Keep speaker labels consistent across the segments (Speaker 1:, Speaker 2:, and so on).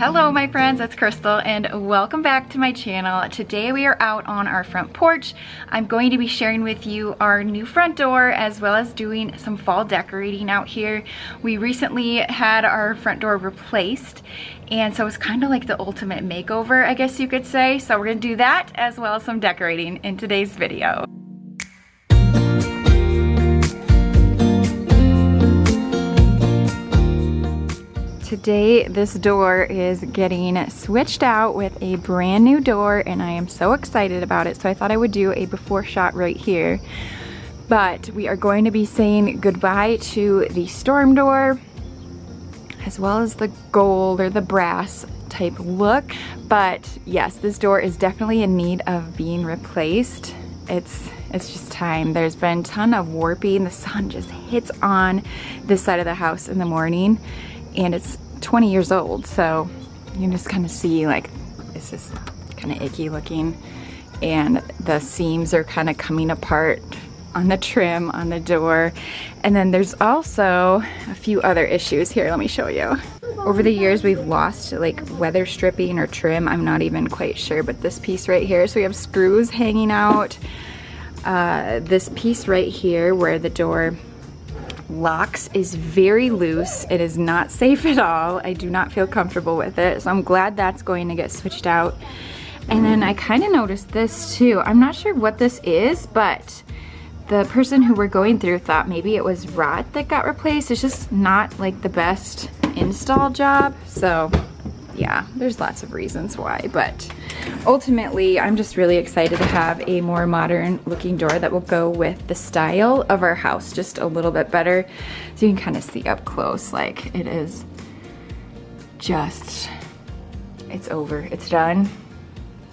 Speaker 1: Hello my friends, it's Crystal and welcome back to my channel. Today we are out on our front porch. I'm going to be sharing with you our new front door as well as doing some fall decorating out here. We recently had our front door replaced and so it's kind of like the ultimate makeover, I guess you could say. So we're gonna do that as well as some decorating in today's video. Today, this door is getting switched out with a brand new door and I am so excited about it. So I thought I would do a before shot right here. But we are going to be saying goodbye to the storm door as well as the gold or the brass type look. But yes, this door is definitely in need of being replaced. It's just time. There's been a ton of warping. The sun just hits on this side of the house in the morning. And it's 20 years old, so you can just kind of see like it's just kind of icky looking, and the seams are kind of coming apart on the trim on the door. And then there's also a few other issues here. Let me show you. Over the years we've lost like weather stripping or trim, I'm not even quite sure, but this piece right here, so we have screws hanging out. This piece right here where the door locks is very loose. It is not safe at all. I do not feel comfortable with it, so I'm glad that's going to get switched out. And then I kind of noticed this too. I'm not sure what this is, but the person who we're going through thought maybe it was rot that got replaced. It's just not like the best install job, so yeah, there's lots of reasons why, but ultimately I'm just really excited to have a more modern looking door that will go with the style of our house just a little bit better. So you can kind of see up close, like it is just, it's over, it's done,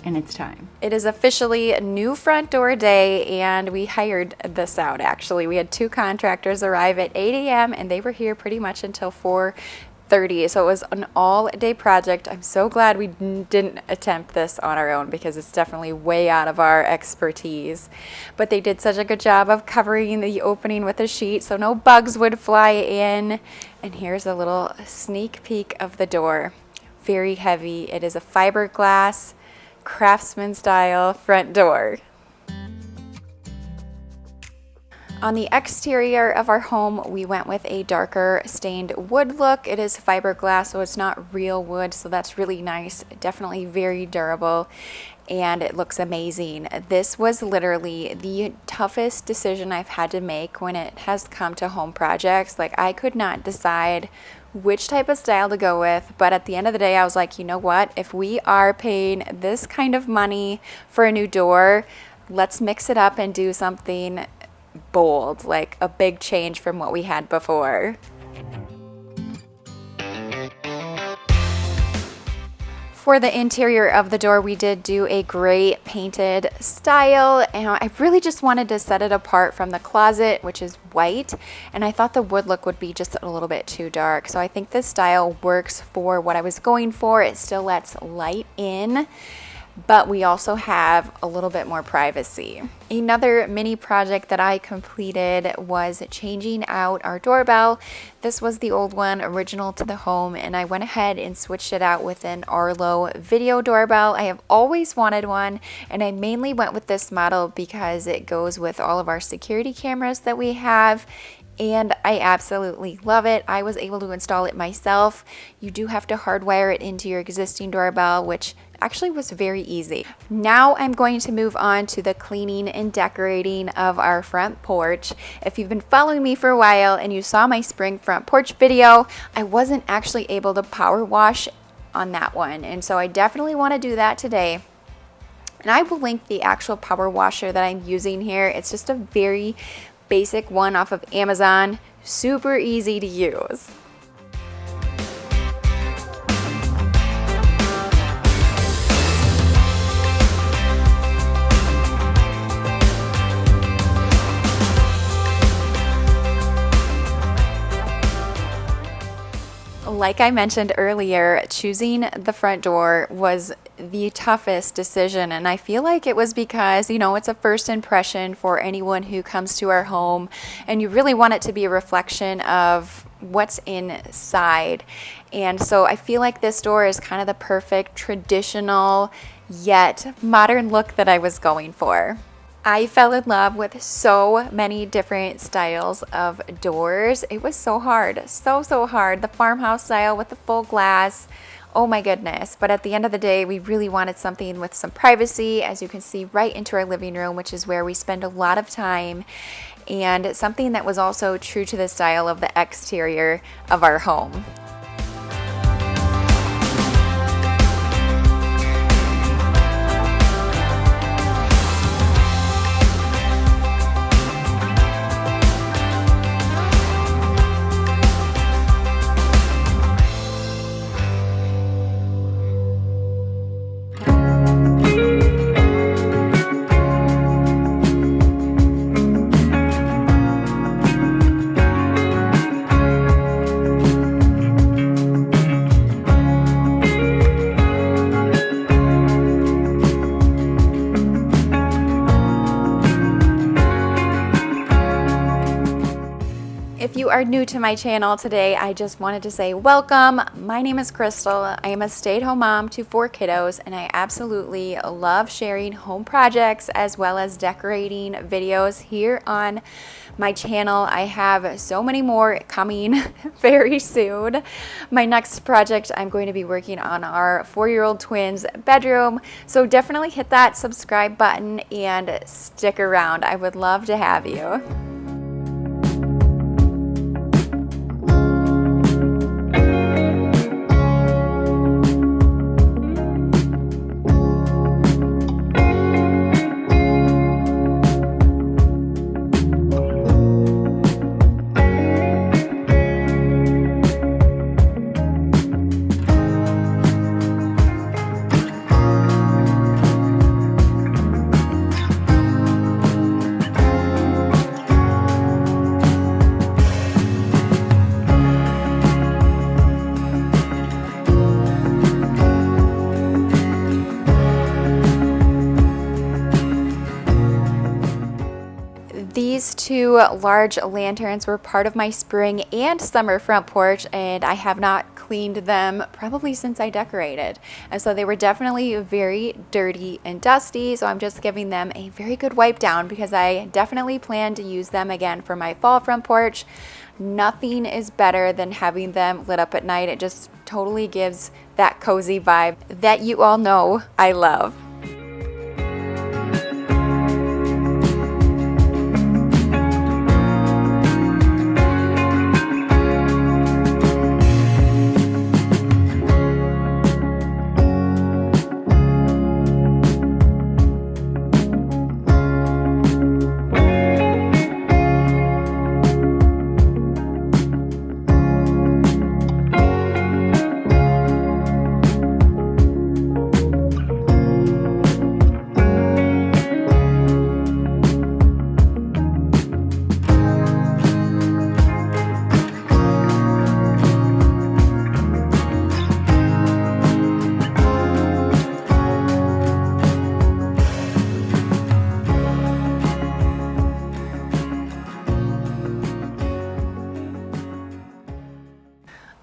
Speaker 1: and it's time. It is officially a new front door day and we hired this out actually. We had 2 contractors arrive at 8 a.m. and they were here pretty much until 4:30, so it was an all-day project. I'm so glad we didn't attempt this on our own because it's definitely way out of our expertise. But they did such a good job of covering the opening with a sheet so no bugs would fly in. And here's a little sneak peek of the door. Very heavy. It is a fiberglass craftsman style front door. On the exterior of our home, we went with a darker stained wood look. It is fiberglass, so it's not real wood, so that's really nice. Definitely very durable, and it looks amazing. This was literally the toughest decision I've had to make when it has come to home projects. Like, I could not decide which type of style to go with, but at the end of the day, I was like, you know what? If we are paying this kind of money for a new door, let's mix it up and do something bold, like a big change from what we had before. For the interior of the door, we did do a gray painted style, and I really just wanted to set it apart from the closet, which is white, and I thought the wood look would be just a little bit too dark. So I think this style works for what I was going for. It still lets light in, but we also have a little bit more privacy. Another mini project that I completed was changing out our doorbell. This was the old one, original to the home, and I went ahead and switched it out with an Arlo video doorbell. I have always wanted one, and I mainly went with this model because it goes with all of our security cameras that we have, and I absolutely love it. I was able to install it myself. You do have to hardwire it into your existing doorbell, which actually was very easy. Now I'm going to move on to the cleaning and decorating of our front porch. If you've been following me for a while and you saw my spring front porch video, I wasn't actually able to power wash on that one, and so I definitely want to do that today. And I will link the actual power washer that I'm using here. It's just a very basic one off of Amazon, super easy to use. Like I mentioned earlier, choosing the front door was the toughest decision, and I feel like it was because, you know, it's a first impression for anyone who comes to our home, and you really want it to be a reflection of what's inside. And so I feel like this door is kind of the perfect traditional yet modern look that I was going for. I fell in love with so many different styles of doors. It was so hard, so hard. The farmhouse style with the full glass. Oh my goodness. But at the end of the day, we really wanted something with some privacy, as you can see, right into our living room, which is where we spend a lot of time, and something that was also true to the style of the exterior of our home. If you are new to my channel today, I just wanted to say welcome. My name is Crystal. I am a stay-at-home mom to 4 kiddos, and I absolutely love sharing home projects as well as decorating videos here on my channel. I have so many more coming very soon. My next project, I'm going to be working on our 4-year-old twins' bedroom, so definitely hit that subscribe button and stick around. I would love to have you. These 2 large lanterns were part of my spring and summer front porch, and I have not cleaned them probably since I decorated. And so they were definitely very dirty and dusty, so I'm just giving them a very good wipe down because I definitely plan to use them again for my fall front porch. Nothing is better than having them lit up at night. It just totally gives that cozy vibe that you all know I love.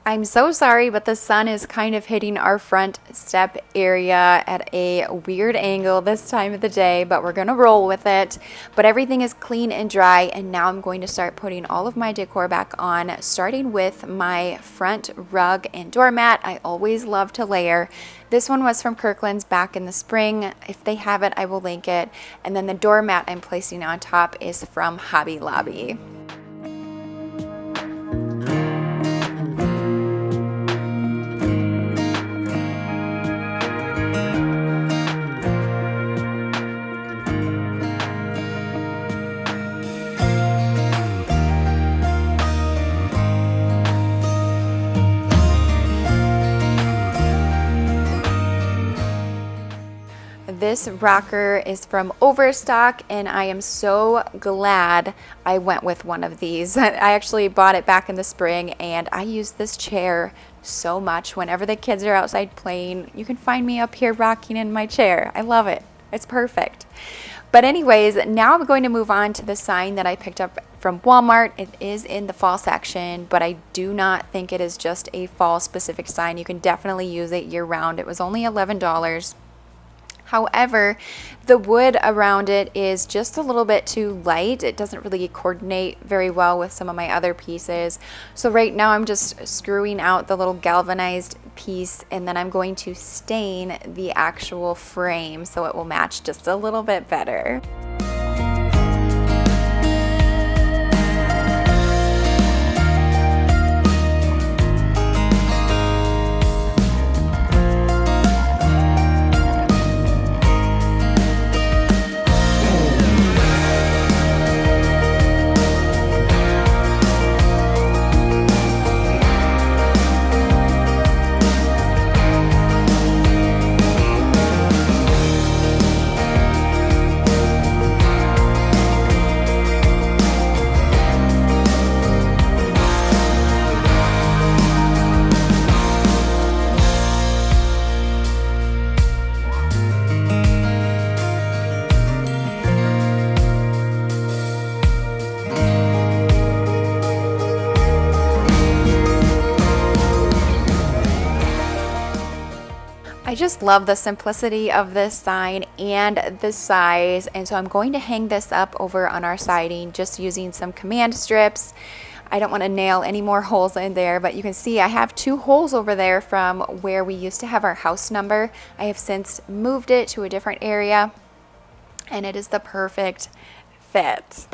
Speaker 1: I'm so sorry, but the sun is kind of hitting our front step area at a weird angle this time of the day, but we're gonna roll with it. But everything is clean and dry, and now I'm going to start putting all of my decor back on, starting with my front rug and doormat. I always love to layer. This one was from Kirkland's back in the spring. If they have it, I will link it. And then the doormat I'm placing on top is from Hobby Lobby. This rocker is from Overstock, and I am so glad I went with one of these. I actually bought it back in the spring, and I use this chair so much. Whenever the kids are outside playing, you can find me up here rocking in my chair. I love it. It's perfect. But anyways, now I'm going to move on to the sign that I picked up from Walmart. It is in the fall section, but I do not think it is just a fall specific sign. You can definitely use it year round. It was only $11. However, the wood around it is just a little bit too light. It doesn't really coordinate very well with some of my other pieces. So right now I'm just screwing out the little galvanized piece, and then I'm going to stain the actual frame so it will match just a little bit better. I just love the simplicity of this sign and the size, and so I'm going to hang this up over on our siding just using some command strips. I don't want to nail any more holes in there, but you can see I have 2 holes over there from where we used to have our house number. I have since moved it to a different area, and it is the perfect fit.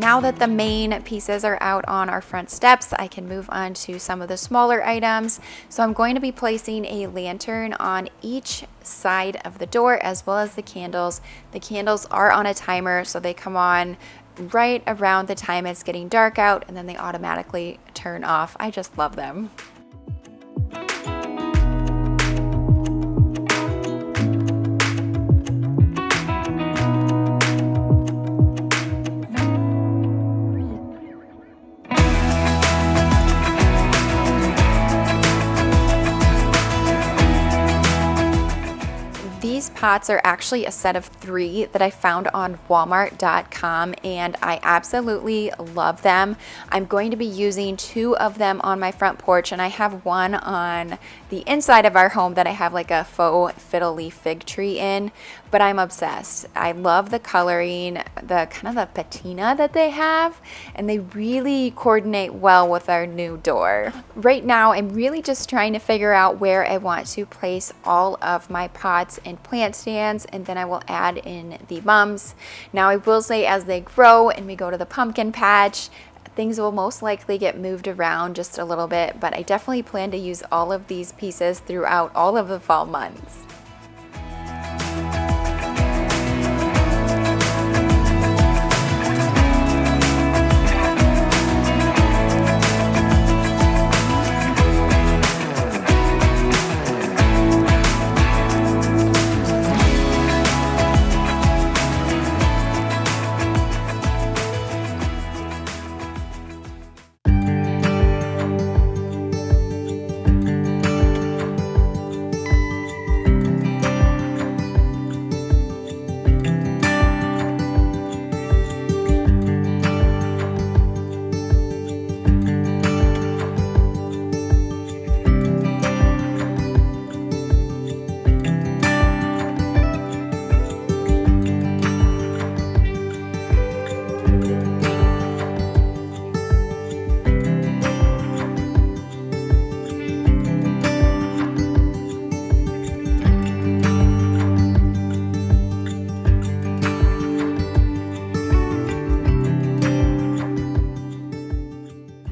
Speaker 1: Now that the main pieces are out on our front steps, I can move on to some of the smaller items. So I'm going to be placing a lantern on each side of the door as well as the candles. The candles are on a timer, so they come on right around the time it's getting dark out, and then they automatically turn off. I just love them. These pots are actually a set of 3 that I found on Walmart.com, and I absolutely love them. I'm going to be using 2 of them on my front porch, and I have one on the inside of our home that I have like a faux fiddle leaf fig tree in, but I'm obsessed. I love the coloring, the kind of the patina that they have, and they really coordinate well with our new door. Right now, I'm really just trying to figure out where I want to place all of my pots and plant stands, and then I will add in the mums. Now I will say, as they grow and we go to the pumpkin patch, things will most likely get moved around just a little bit, but I definitely plan to use all of these pieces throughout all of the fall months.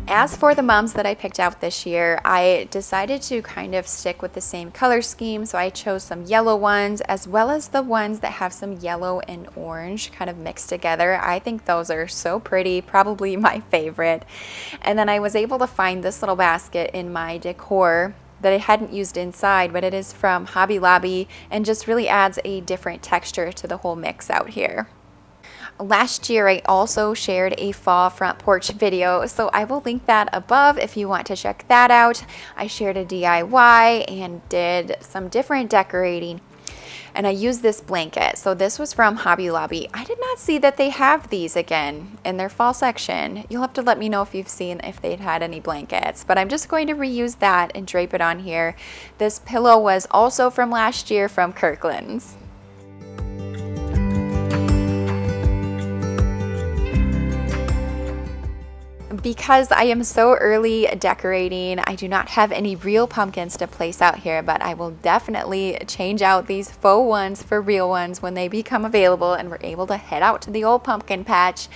Speaker 1: As for the mums that I picked out this year, I decided to kind of stick with the same color scheme, so I chose some yellow ones as well as the ones that have some yellow and orange kind of mixed together. I think those are so pretty, probably my favorite. And then I was able to find this little basket in my decor that I hadn't used inside, but it is from Hobby Lobby and just really adds a different texture to the whole mix out here. Last year I also shared a fall front porch video, so I will link that above if you want to check that out. I shared a DIY and did some different decorating, and I used this blanket. So this was from Hobby Lobby. I did not see that they have these again in their fall section. You'll have to let me know if you've seen if they'd had any blankets, but I'm just going to reuse that and drape it on here. This pillow was also from last year from Kirkland's. Because I am so early decorating, I do not have any real pumpkins to place out here, but I will definitely change out these faux ones for real ones when they become available and we're able to head out to the old pumpkin patch.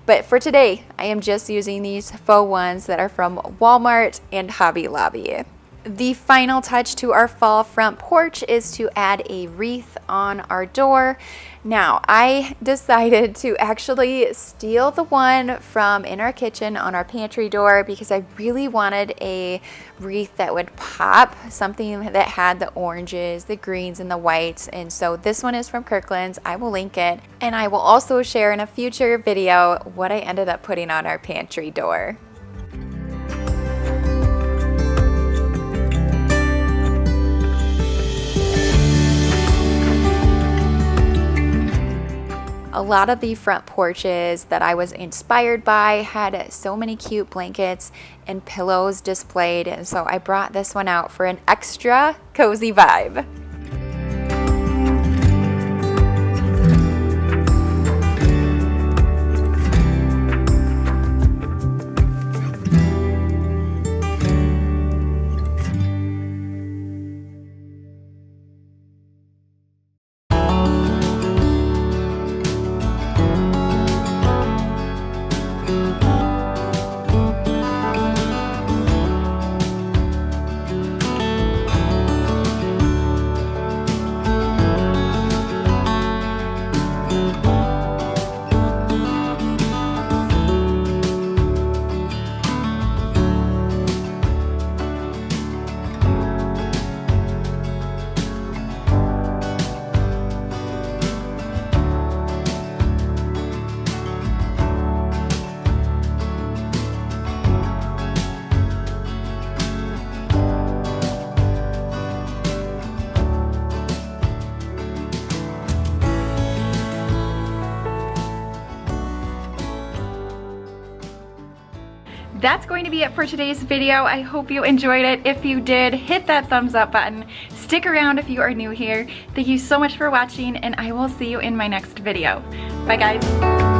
Speaker 1: But for today, I am just using these faux ones that are from Walmart and Hobby Lobby. The final touch to our fall front porch is to add a wreath on our door. Now, I decided to actually steal the one from in our kitchen on our pantry door because I really wanted a wreath that would pop, something that had the oranges, the greens, and the whites. And so this one is from Kirkland's. I will link it, and I will also share in a future video what I ended up putting on our pantry door. A lot of the front porches that I was inspired by had so many cute blankets and pillows displayed, and so I brought this one out for an extra cozy vibe. That's going to be it for today's video. I hope you enjoyed it. If you did, hit that thumbs up button. Stick around if you are new here. Thank you so much for watching, and I will see you in my next video. Bye guys.